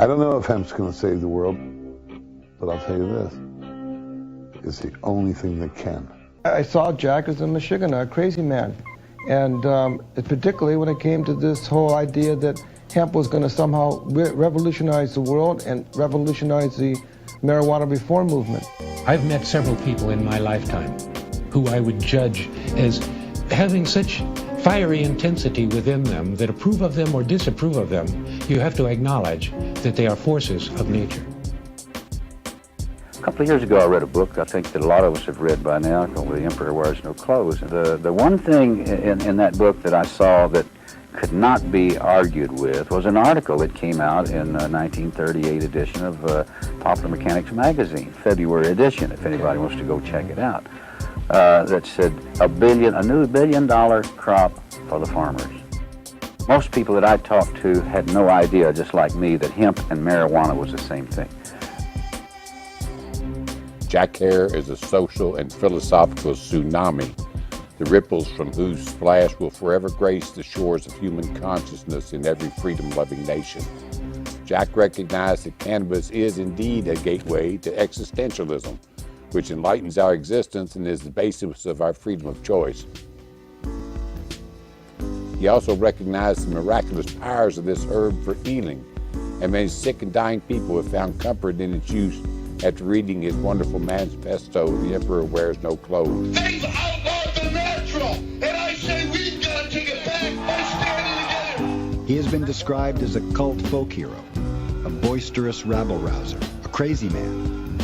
I don't know if hemp's going to save the world, but I'll tell you this, it's the only thing that can. I saw Jack as a Michiganer, a crazy man. And particularly when it came to this whole idea that hemp was going to somehow revolutionize the world and revolutionize the marijuana reform movement. I've met several people in my lifetime who I would judge as having such fiery intensity within them that approve of them or disapprove of them, you have to acknowledge that they are forces of nature. A couple of years ago I read a book I think that a lot of us have read by now called The Emperor Wears No Clothes. The one thing in that book that I saw that could not be argued with was an article that came out in a 1938 edition of Popular Mechanics magazine, February edition, if anybody wants to go check it out, that said a new $1 billion crop for the farmers. Most people that I talked to had no idea, just like me, that hemp and marijuana was the same thing. Jack Herer is a social and philosophical tsunami, the ripples from whose splash will forever grace the shores of human consciousness in every freedom-loving nation. Jack recognized that cannabis is indeed a gateway to existentialism, which enlightens our existence and is the basis of our freedom of choice. He also recognized the miraculous powers of this herb for healing, and many sick and dying people have found comfort in its use after reading his wonderful manifesto, The Emperor Wears No Clothes. They've outlawed the natural, and I say we've got to take it back by standing together. He has been described as a cult folk hero, a boisterous rabble-rouser, a crazy man.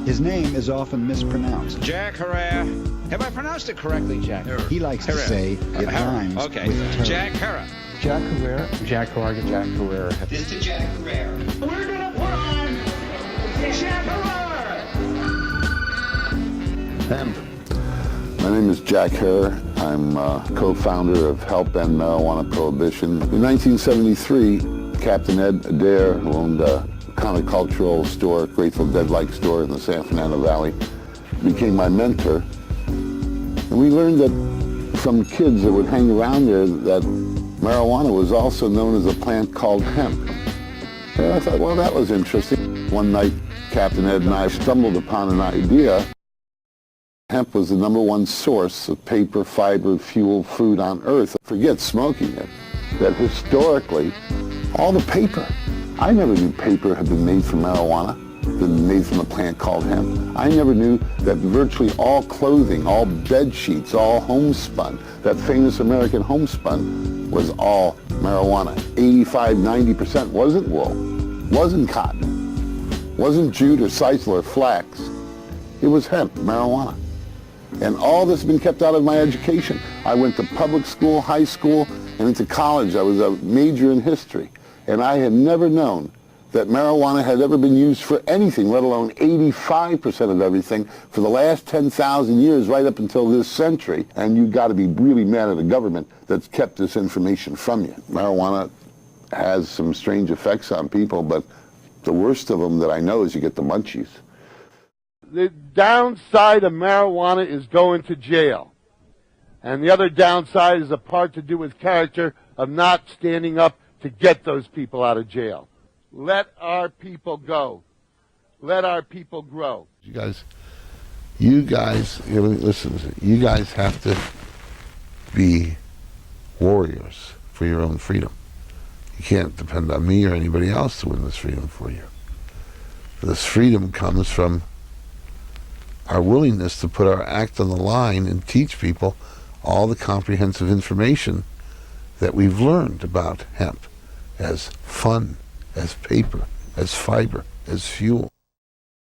His name is often mispronounced. Jack Herer. Have I pronounced it correctly, Jack? He likes to say it rhymes with terror. Jack Herer. Jack Herer. Jack Herer. Jack Herer. Mr. Jack Herer. We're gonna put on Jack Herer. Hemp. My name is Jack Herer. I'm co-founder of Help End Marijuana Prohibition. In 1973, Captain Ed Adair, who owned a countercultural store, Grateful Dead-like store in the San Fernando Valley, became my mentor. And we learned that from kids that would hang around there that marijuana was also known as a plant called hemp. And I thought, well, that was interesting. One night, Captain Ed and I stumbled upon an idea. Hemp was the #1 source of paper, fiber, fuel, food on Earth. Forget smoking it. That historically, all the paper, I never knew paper had been made from marijuana, been made from a plant called hemp. I never knew that virtually all clothing, all bed sheets, all homespun, that famous American homespun was all marijuana. 85, 90% wasn't wool, wasn't cotton, wasn't jute or sisal or flax. It was hemp, marijuana. And all this has been kept out of my education. I went to public school, high school, and into college. I was a major in history. And I had never known that marijuana had ever been used for anything, let alone 85% of everything, for the last 10,000 years, right up until this century. And you've got to be really mad at the government that's kept this information from you. Marijuana has some strange effects on people, but the worst of them that I know is you get the munchies. The downside of marijuana is going to jail. And the other downside is a part to do with character of not standing up to get those people out of jail. Let our people go. Let our people grow. You guys, listen, you guys have to be warriors for your own freedom. You can't depend on me or anybody else to win this freedom for you. This freedom comes from our willingness to put our act on the line and teach people all the comprehensive information that we've learned about hemp as fun, as paper, as fiber, as fuel.